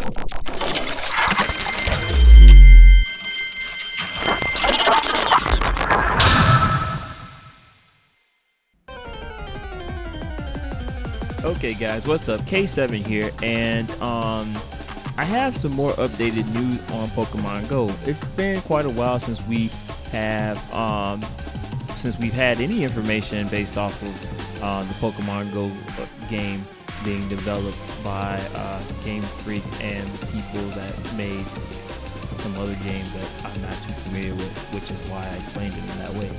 Okay guys, what's up? K7 here, and I have some more updated news on Pokemon Go. It's been quite a while since have we've had any information based off of the Pokemon Go game being developed by Game Freak and the people that made some other game that I'm not too familiar with, which is why I explained it in that way.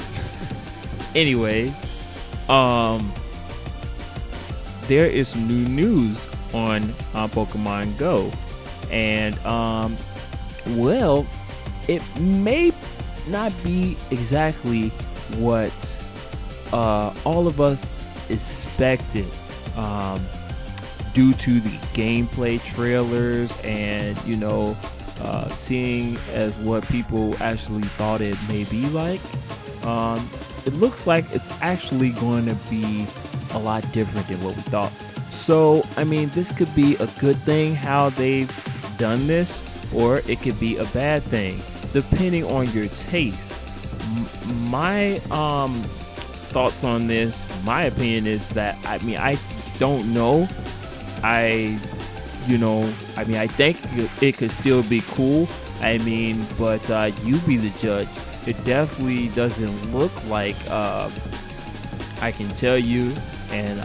Anyways, there is some new news on Pokemon Go, and well, it may not be exactly what all of us expected due to the gameplay trailers and seeing as what people actually thought it may be like. It looks like it's actually going to be a lot different than what we thought. So, I mean, this could be a good thing how they've done this, or it could be a bad thing, depending on your taste. My thoughts on this, my opinion is that, I don't know. I think it could still be cool. But you be the judge. It definitely doesn't look like I can tell you, and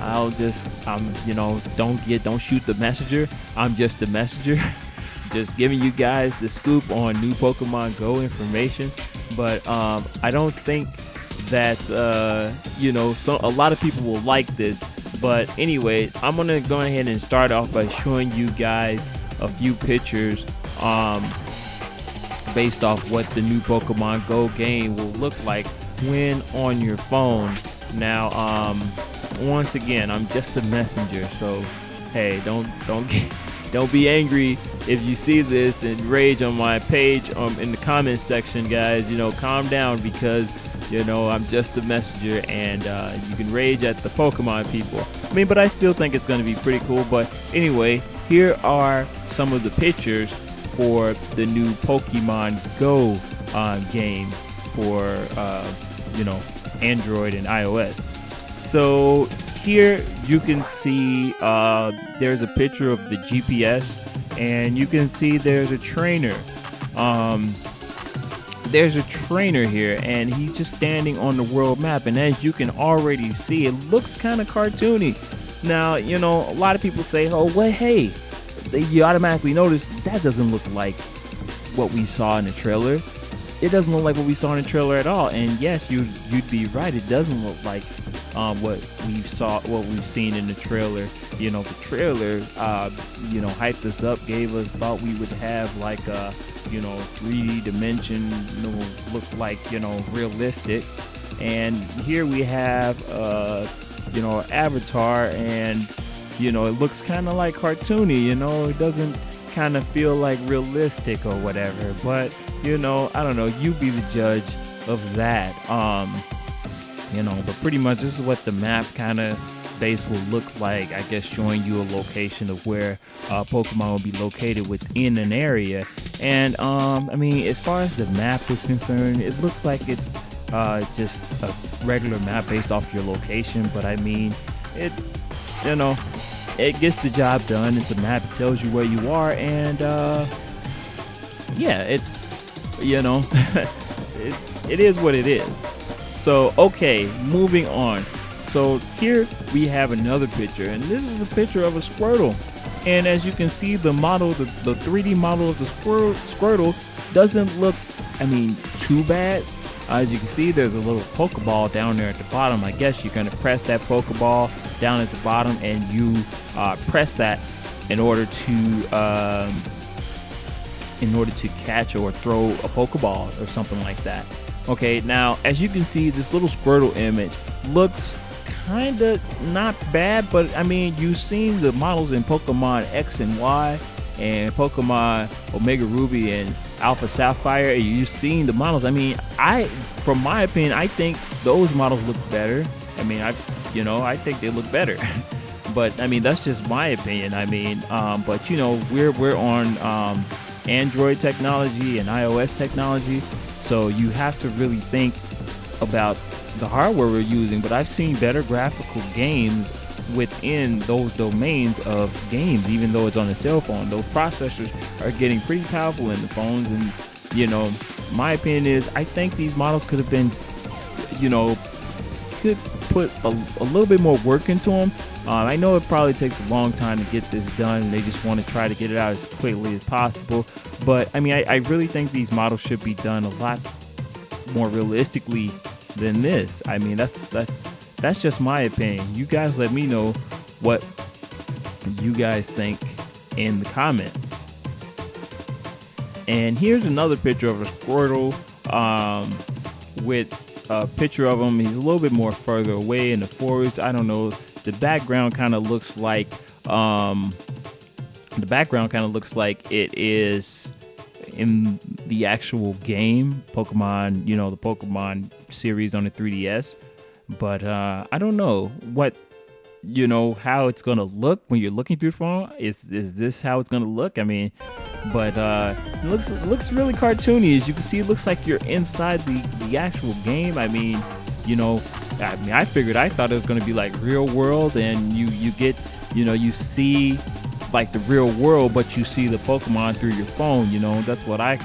don't shoot the messenger. I'm just the messenger, just giving you guys the scoop on new Pokemon Go information. But I don't think that a lot of people will like this. But anyways, I'm gonna go ahead and start off by showing you guys a few pictures based off what the new Pokemon Go game will look like when on your phone. Now, once again, I'm just a messenger, so hey, don't be angry if you see this and rage on my page in the comments section, guys. Calm down, because I'm just the messenger, and you can rage at the Pokemon people. But I still think it's going to be pretty cool. But anyway, here are some of the pictures for the new Pokemon Go game for Android and iOS. So here you can see there's a picture of the GPS, and you can see there's a trainer. There's a trainer here, and he's just standing on the world map, and as you can already see, it looks kind of cartoony. Now, a lot of people say, oh well, hey, you automatically notice that doesn't look like what we saw in the trailer. It doesn't look like what we saw in the trailer at all. And yes, you'd be right, it doesn't look like what we've seen in the trailer. The trailer hyped us up, thought we would have like a 3D dimension, look like realistic. And here we have Avatar, and it looks kind of like cartoony. It doesn't kind of feel like realistic or whatever. But I don't know, you be the judge of that. But pretty much this is what the map kind of base will look like, I guess, showing you a location of where Pokemon will be located within an area. And as far as the map is concerned, it looks like it's just a regular map based off your location. But it gets the job done. It's a map, it tells you where you are, and it's it is what it is. So okay, moving on. So here we have another picture, and this is a picture of a Squirtle. And as you can see, the model, the 3D model of the Squirtle doesn't look, too bad. As you can see, there's a little Pokeball down there at the bottom. I guess you're gonna press that Pokeball down at the bottom, and you press that in order to catch or throw a Pokeball or something like that. Okay, now as you can see, this little Squirtle image looks kind of not bad, but you've seen the models in Pokemon X and Y and Pokemon Omega Ruby and Alpha Sapphire. You've seen the models. From my opinion, I think those models look better. I think they look better. But I mean, that's just my opinion. I mean, but we're on Android technology and iOS technology, so you have to really think about the hardware we're using. But I've seen better graphical games within those domains of games, even though it's on a cell phone. Those processors are getting pretty powerful in the phones, and my opinion is I think these models could have been, could put a little bit more work into them. I know it probably takes a long time to get this done, and they just want to try to get it out as quickly as possible. But I mean, I really think these models should be done a lot more realistically than this. I mean, that's just my opinion. You guys let me know what you guys think in the comments. And here's another picture of a Squirtle with a picture of him. He's a little bit more further away in the forest. I don't know. The background kind of looks like it is in the actual game, Pokemon. The Pokemon series on the 3DS. But I don't know what how it's gonna look when you're looking through the phone. Is this how it's gonna look? I mean, but it looks really cartoony. As you can see, it looks like you're inside the actual game. I mean, I thought it was gonna be like real world, and you get you see like the real world, but you see the Pokemon through your phone. That's what I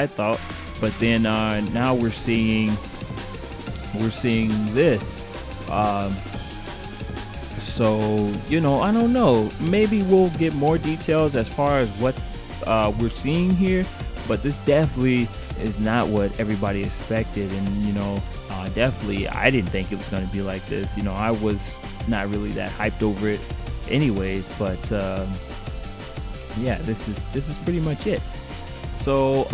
thought. But then now we're seeing this. So I don't know. Maybe we'll get more details as far as what we're seeing here, but this definitely is not what everybody expected. And definitely I didn't think it was going to be like this. I was not really that hyped over it anyways, but yeah, this is pretty much it. So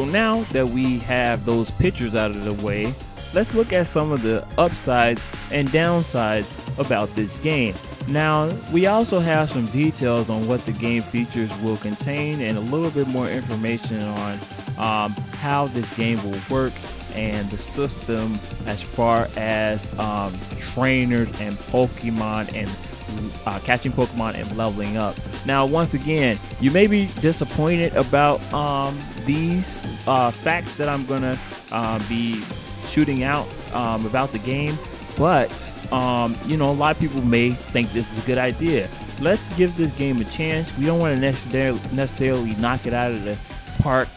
now that we have those pictures out of the way, let's look at some of the upsides and downsides about this game. Now, we also have some details on what the game features will contain, and a little bit more information on how this game will work and the system as far as trainers and Pokemon and catching Pokemon and leveling up. Now, once again, you may be disappointed about these facts that I'm gonna be shooting out about the game, but a lot of people may think this is a good idea. Let's give this game a chance. We don't want to necessarily knock it out of the park,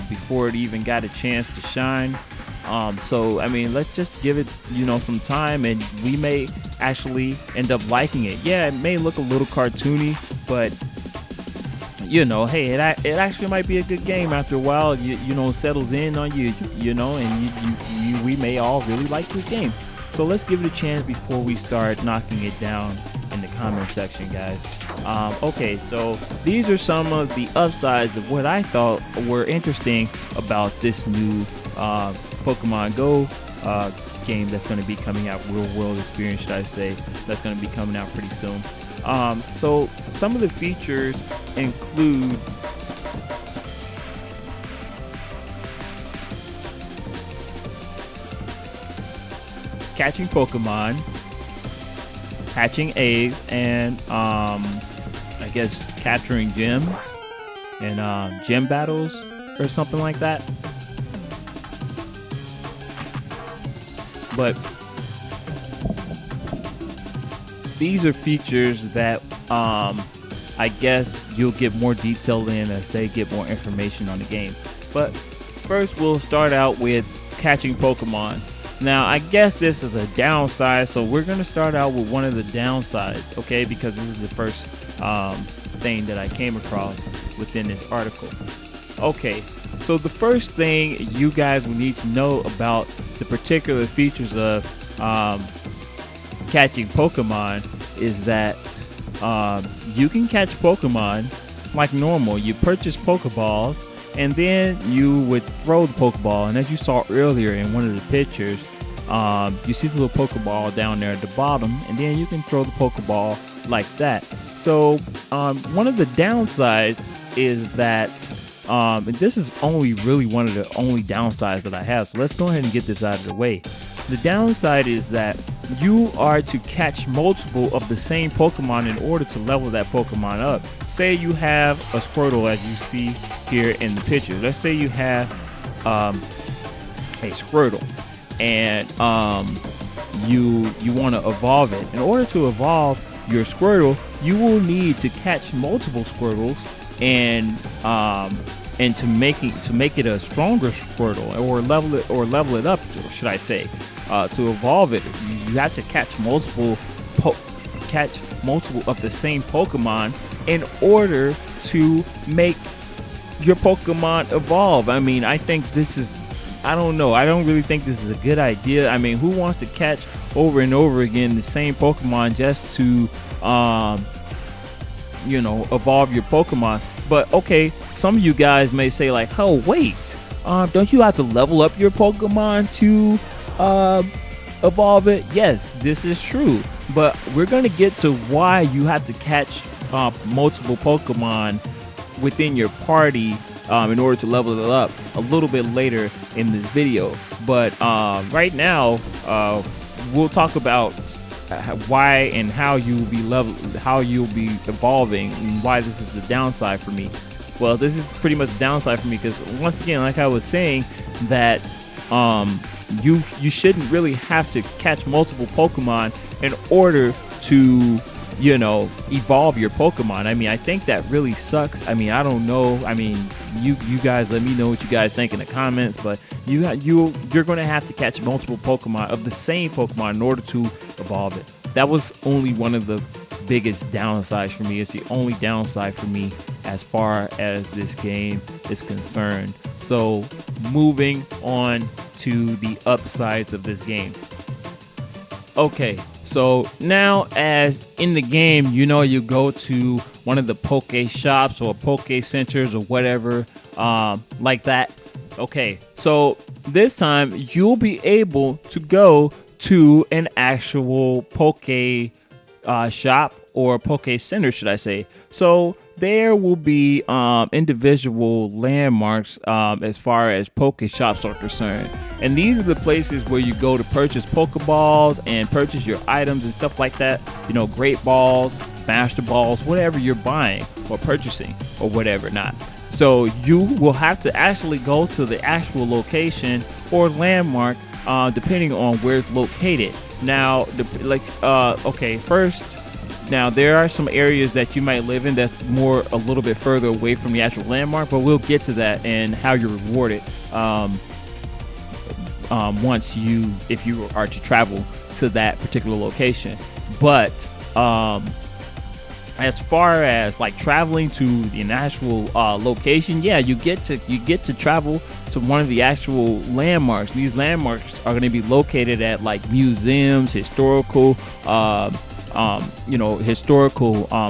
before it even got a chance to shine. So I mean, let's just give it some time, and we may actually end up liking it. Yeah, it may look a little cartoony, but hey, it actually might be a good game after a while. Settles in on you, and we may all really like this game. So let's give it a chance before we start knocking it down in the comment section, guys. Okay, so these are some of the upsides of what I thought were interesting about this new Pokemon Go game that's going to be coming out, real world experience, should I say, that's going to be coming out pretty soon. So some of the features include catching Pokemon, hatching eggs, and I guess capturing gems and gym battles or something like that. But these are features that I guess you'll get more detail in as they get more information on the game. But first, we'll start out with catching Pokemon. Now, I guess this is a downside, so we're going to start out with one of the downsides, okay, because this is the first thing that I came across within this article. Okay, so the first thing you guys will need to know about the particular features of catching Pokemon is that you can catch Pokemon like normal. You purchase Pokeballs, and then you would throw the Pokeball, and as you saw earlier in one of the pictures, you see the little Pokeball down there at the bottom, and then you can throw the Pokeball like that. So one of the downsides is that, and this is only really one of the only downsides that I have, so let's go ahead and get this out of the way. The downside is that you are to catch multiple of the same Pokemon in order to level that Pokemon up. Say you have a Squirtle, as you see here in the picture. Let's say you have a Squirtle, and you want to evolve it. In order to evolve your Squirtle, you will need to catch multiple Squirtles and to make it a stronger Squirtle, or level it up, should I say. To evolve it, you have to catch multiple of the same Pokemon in order to make your Pokemon evolve. I mean, I think this is, I don't know, I don't really think this is a good idea. I mean, who wants to catch over and over again the same Pokemon just to evolve your Pokemon? But okay, some of you guys may say like, oh wait, don't you have to level up your Pokemon to evolve it? Yes, this is true, but we're gonna get to why you have to catch multiple Pokemon within your party in order to level it up a little bit later in this video. But right now, we'll talk about why and how you'll be evolving, and why this is the downside for me. Well, this is pretty much the downside for me because, once again, like I was saying, that you shouldn't really have to catch multiple Pokemon in order to evolve your Pokemon. I mean, I think that really sucks. I mean, I don't know. I mean, you guys let me know what you guys think in the comments, but you're going to have to catch multiple Pokemon of the same Pokemon in order to evolve it. That was only one of the biggest downsides for me. It's the only downside for me as far as this game is concerned. So moving on to the upsides of this game. Okay, so now, as in the game, you go to one of the Pokestops or Poke Centers or whatever like that. Okay, so this time you'll be able to go to an actual Poke shop, or Poke Center, should I say. So there will be individual landmarks as far as Pokeshops are concerned. And these are the places where you go to purchase Pokeballs and purchase your items and stuff like that. Great Balls, Master Balls, whatever you're buying or purchasing or whatever not. So you will have to actually go to the actual location or landmark depending on where it's located. Now, first, now there are some areas that you might live in that's a little bit further away from the actual landmark, but we'll get to that and how you're rewarded if you are to travel to that particular location. But as far as like traveling to an actual location, yeah, you get to travel to one of the actual landmarks. These landmarks are going to be located at like museums, historical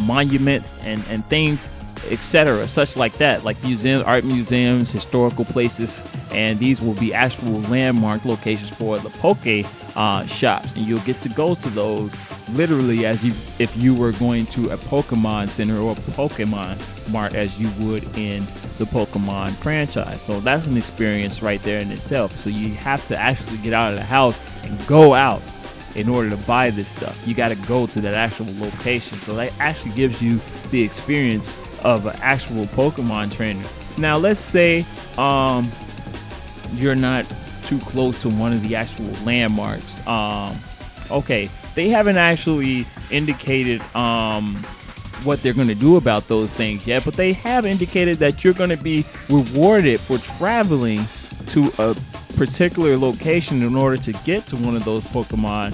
monuments and things, etc., such like that, like museums, art museums, historical places. And these will be actual landmark locations for the Poke shops, and you'll get to go to those literally as if you were going to a Pokemon Center or a Pokemon Mart, as you would in the Pokemon franchise. So that's an experience right there in itself. So you have to actually get out of the house and go out in order to buy this stuff. You got to go to that actual location. So that actually gives you the experience of an actual Pokemon trainer. Now, let's say you're not too close to one of the actual landmarks. Okay, they haven't actually indicated what they're going to do about those things yet, but they have indicated that you're going to be rewarded for traveling to a particular location in order to get to one of those Pokemon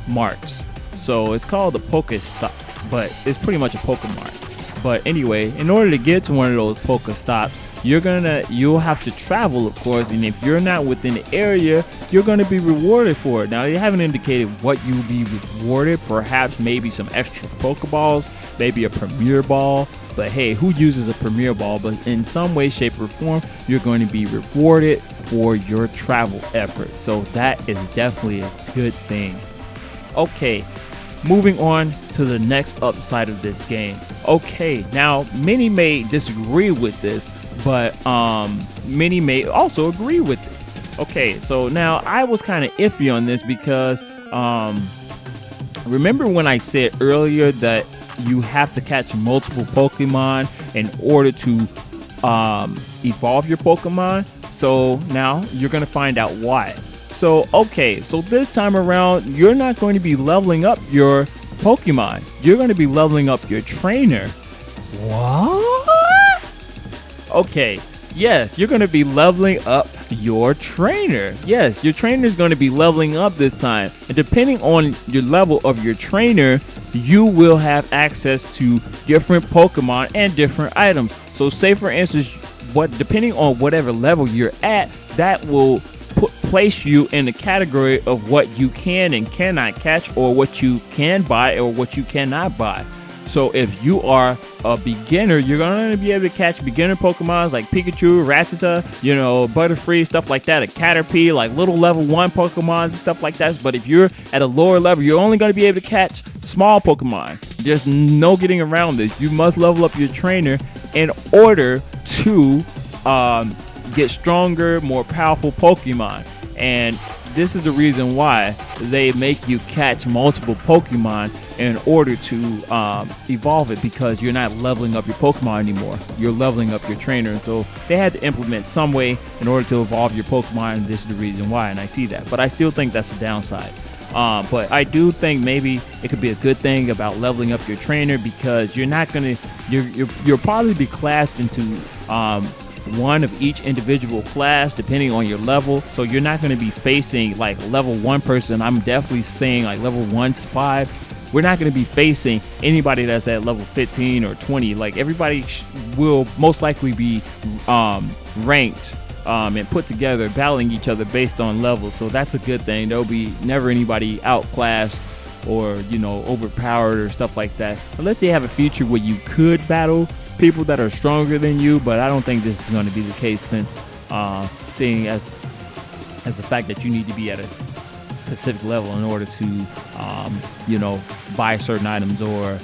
marks. So it's called the Pokestop, but it's pretty much a Pokemart. But anyway, in order to get to one of those Pokestops, you'll have to travel, of course, and if you're not within the area, you're going to be rewarded for it. Now, they haven't indicated what you'll be rewarded. Perhaps maybe some extra Pokeballs, maybe a Premier Ball. But hey, who uses a Premier Ball? But in some way, shape, or form, you're going to be rewarded for your travel efforts. So that is definitely a good thing. Okay, moving on to the next upside of this game. Okay, now many may disagree with this, but many may also agree with it. Okay, so now I was kind of iffy on this because Remember when I said earlier that you have to catch multiple Pokemon in order to evolve your Pokemon? So now you're going to find out why. So, okay, so this time around, you're not going to be leveling up your Pokemon. You're going to be leveling up your trainer. What? Okay, yes, you're going to be leveling up your trainer. Yes, your trainer is going to be leveling up this time. And depending on your level of your trainer, you will have access to different Pokemon and different items. So say for instance, depending on whatever level you're at, that will place you in the category of what you can and cannot catch, or what you can buy or what you cannot buy. So if you are a beginner, you're going to be able to catch beginner Pokemons like Pikachu, Rattata, Butterfree, stuff like that, a Caterpie, like little level 1 Pokemons and stuff like that. But if you're at a lower level, you're only going to be able to catch small Pokemon. There's no getting around this. You must level up your trainer in order to get stronger, more powerful Pokemon. And this is the reason why they make you catch multiple Pokemon in order to evolve it, because you're not leveling up your Pokemon anymore. You're leveling up your trainer. So they had to implement some way in order to evolve your Pokemon, and this is the reason why, and I see that. But I still think that's a downside. But I do think maybe it could be a good thing about leveling up your trainer, because you're not gonna, you'll probably be classed into one of each individual class depending on your level. So you're not going to be facing like level 1 person. I'm definitely saying like level 1 to 5. We're not going to be facing anybody that's at level 15 or 20. Like everybody will most likely be ranked and put together, battling each other based on levels. So that's a good thing. There'll be never anybody outclassed or overpowered or stuff like that, unless they have a feature where you could battle people that are stronger than you. But I don't think this is going to be the case, since seeing as the fact that you need to be at a specific level in order to buy certain items or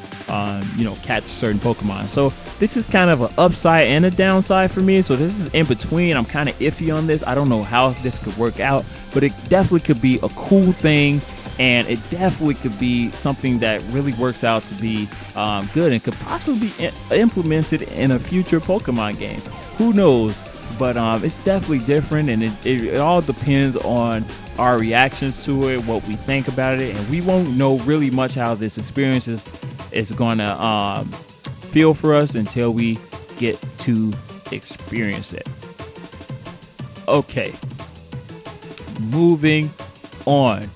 catch certain Pokemon. So this is kind of an upside and a downside for me. So this is in between. I'm kind of iffy on this. I don't know how this could work out, but it definitely could be a cool thing. And it definitely could be something that really works out to be good and could possibly be implemented in a future Pokemon game. Who knows? But it's definitely different, and it all depends on our reactions to it, what we think about it, and we won't know really much how this experience is going to feel for us until we get to experience it. Okay, moving on.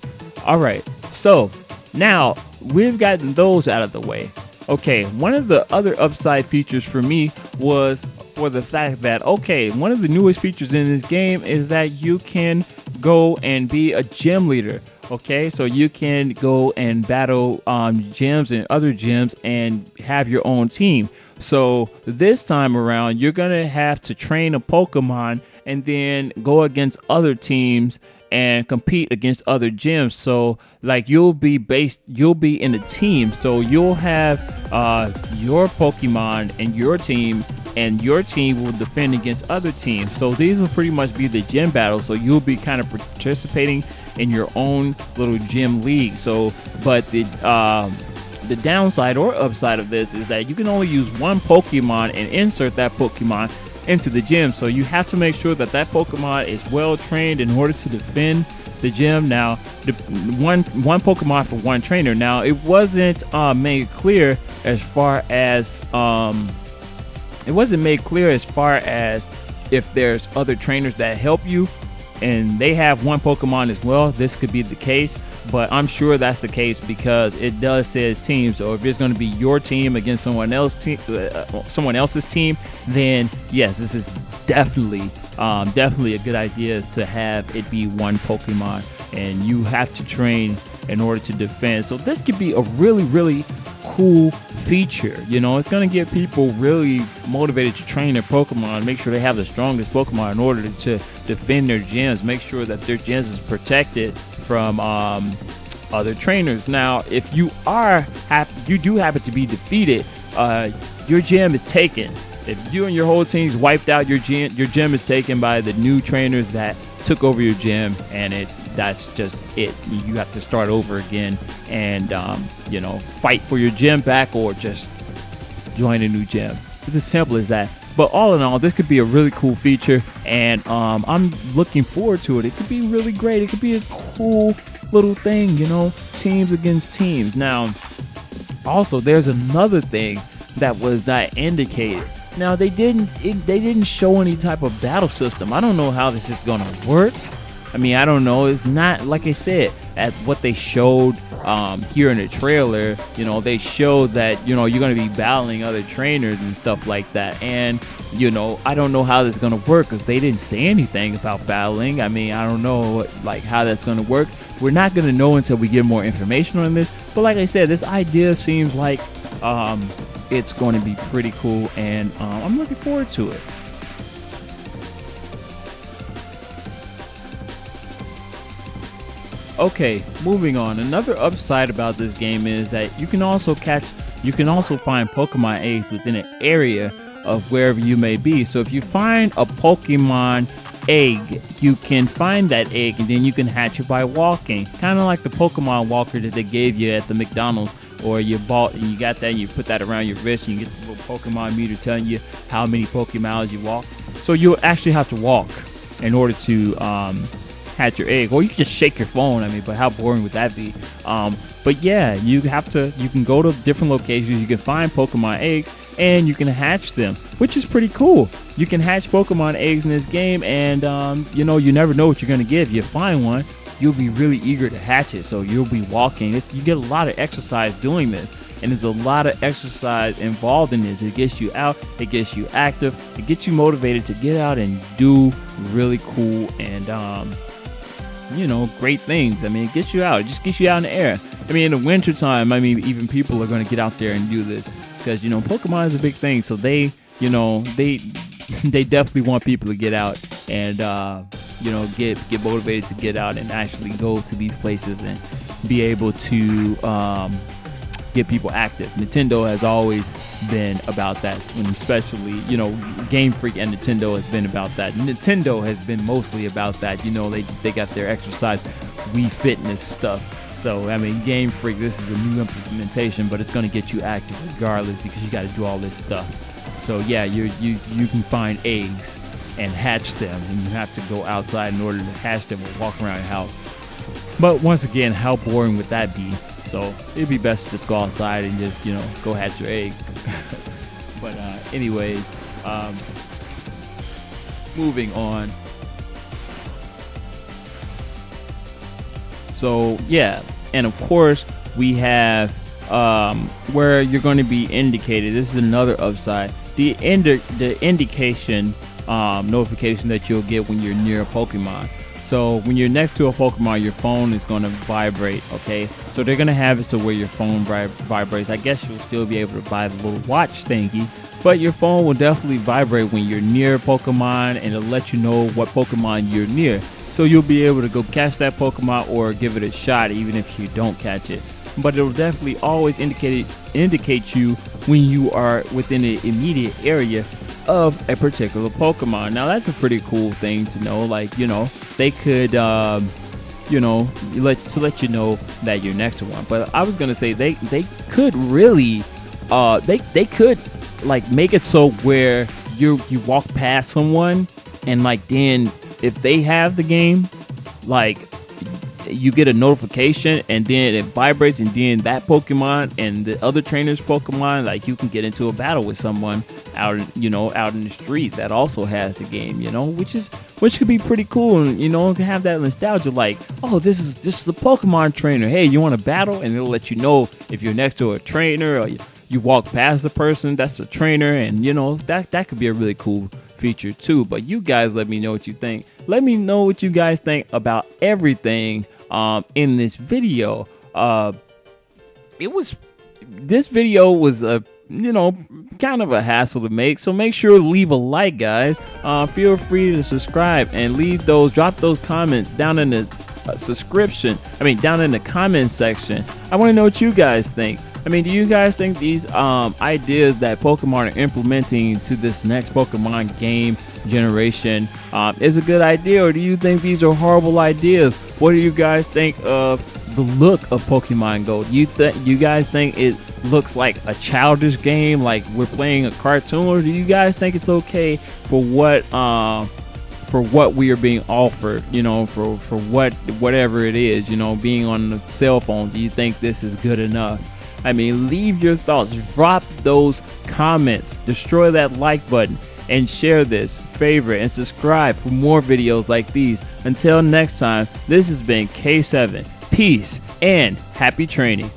All right, so now we've gotten those out of the way. Okay, one of the other upside features for me was for the fact that, okay, one of the newest features in this game is that you can go and be a gym leader. Okay, so you can go and battle gyms and other gyms and have your own team. So this time around, you're gonna have to train a Pokemon and then go against other teams and compete against other gyms. So like you'll be in a team. So you'll have your Pokemon and your team will defend against other teams. So these will pretty much be the gym battles. So you'll be kind of participating in your own little gym league. So, but the downside or upside of this is that you can only use one Pokemon and insert that Pokemon into the gym. So you have to make sure that Pokemon is well trained in order to defend the gym. Now, the one Pokemon for one trainer. Now, it wasn't made clear as far as if there's other trainers that help you and they have one Pokemon as well. This could be the case, but I'm sure that's the case because it does say team. So if it's going to be your team against someone else's team, then yes, this is definitely a good idea to have it be one Pokemon, and you have to train in order to defend. So this could be a really, really cool feature. It's going to get people really motivated to train their Pokemon, make sure they have the strongest Pokemon in order to defend their gyms, make sure that their gyms is protected from other trainers. Now, if you do happen to be defeated, your gym is taken. If you and your whole team's wiped out, your gym is taken by the new trainers that took over your gym, and it that's just it. You have to start over again and fight for your gym back, or just join a new gym. It's as simple as that. But all in all, this could be a really cool feature, and I'm looking forward to it. It could be really great. It could be a cool little thing, teams against teams. Now, also, there's another thing that was not indicated. Now, they didn't show any type of battle system. I don't know how this is gonna work. I mean, I don't know. It's not, like I said, at what they showed here in the trailer. They showed that you're going to be battling other trainers and stuff like that. And I don't know how this is going to work, because they didn't say anything about battling. I mean, I don't know how that's going to work. We're not going to know until we get more information on this. But like I said, this idea seems like it's going to be pretty cool, and I'm looking forward to it. Okay, moving on. Another upside about this game is that you can also find Pokemon eggs within an area of wherever you may be. So if you find a Pokemon egg, you can find that egg and then you can hatch it by walking. Kind of like the Pokemon walker that they gave you at the McDonald's, or you bought and you got that and you put that around your wrist and you get the little Pokemon meter telling you how many Pokemon you walk. So you'll actually have to walk in order to hatch your egg, or you can just shake your phone. I mean, but how boring would that be? But yeah, you can go to different locations, you can find Pokemon eggs, and you can hatch them, which is pretty cool. You can hatch Pokemon eggs in this game, and you never know what you're gonna get. If you find one, you'll be really eager to hatch it, so you'll be walking. You get a lot of exercise doing this, and there's a lot of exercise involved in this. It gets you out, it gets you active, it gets you motivated to get out and do really cool and great things. I mean, it gets you out. It just gets you out in the air. I mean, in the winter time, I mean, even people are going to get out there and do this, because Pokemon is a big thing. So they definitely want people to get out and get motivated to get out and actually go to these places and be able to get people active. Nintendo has always been about that, and especially Game Freak and Nintendo has been about that. Nintendo has been mostly about that. They got their exercise Wii Fitness stuff. So I mean, Game Freak, this is a new implementation, but it's going to get you active regardless, because you got to do all this stuff. So yeah, you can find eggs and hatch them, and you have to go outside in order to hatch them or walk around your house. But once again, how boring would that be? So it'd be best to just go outside and just go hatch your egg. But anyways, moving on. So yeah, and of course we have where you're going to be indicated. This is another upside. The indication notification that you'll get when you're near a Pokemon. So when you're next to a Pokemon, your phone is going to vibrate, okay? So they're going to have it so where your phone vibrates. I guess you'll still be able to buy the little watch thingy, but your phone will definitely vibrate when you're near Pokemon, and it'll let you know what Pokemon you're near. So you'll be able to go catch that Pokemon or give it a shot even if you don't catch it. But it'll definitely always indicate you when you are within the immediate area of a particular Pokemon. Now that's a pretty cool thing to know. They could let you know that you're next to one. But I was gonna say they could really they could make it so where you walk past someone, and then if they have the game, you get a notification, and then it vibrates, and then that Pokemon and the other trainer's Pokemon, you can get into a battle with someone out in the street that also has the game, which could be pretty cool, and to have that nostalgia, oh, this is the Pokemon trainer. Hey, you want to battle? And it'll let you know if you're next to a trainer, or you walk past the person that's a trainer, and that could be a really cool feature too. But you guys, let me know what you think. Let me know what you guys think about everything in this video. This video was a kind of a hassle to make, so make sure to leave a like, guys. Feel free to subscribe and drop those comments down in the down in the comment section. I want to know what you guys think. I mean, do you guys think these ideas that Pokemon are implementing to this next Pokemon game generation is a good idea, or do you think these are horrible ideas? What do you guys think of the look of Pokemon Go? You guys think it looks like a childish game, like we're playing a cartoon, or do you guys think it's okay for what we are being offered, you know, for whatever it is, you know, being on the cell phones? Do you think this is good enough? I mean, leave your thoughts, drop those comments, destroy that like button, and share this, favorite, and subscribe for more videos like these. Until next time, this has been K7. Peace and happy training.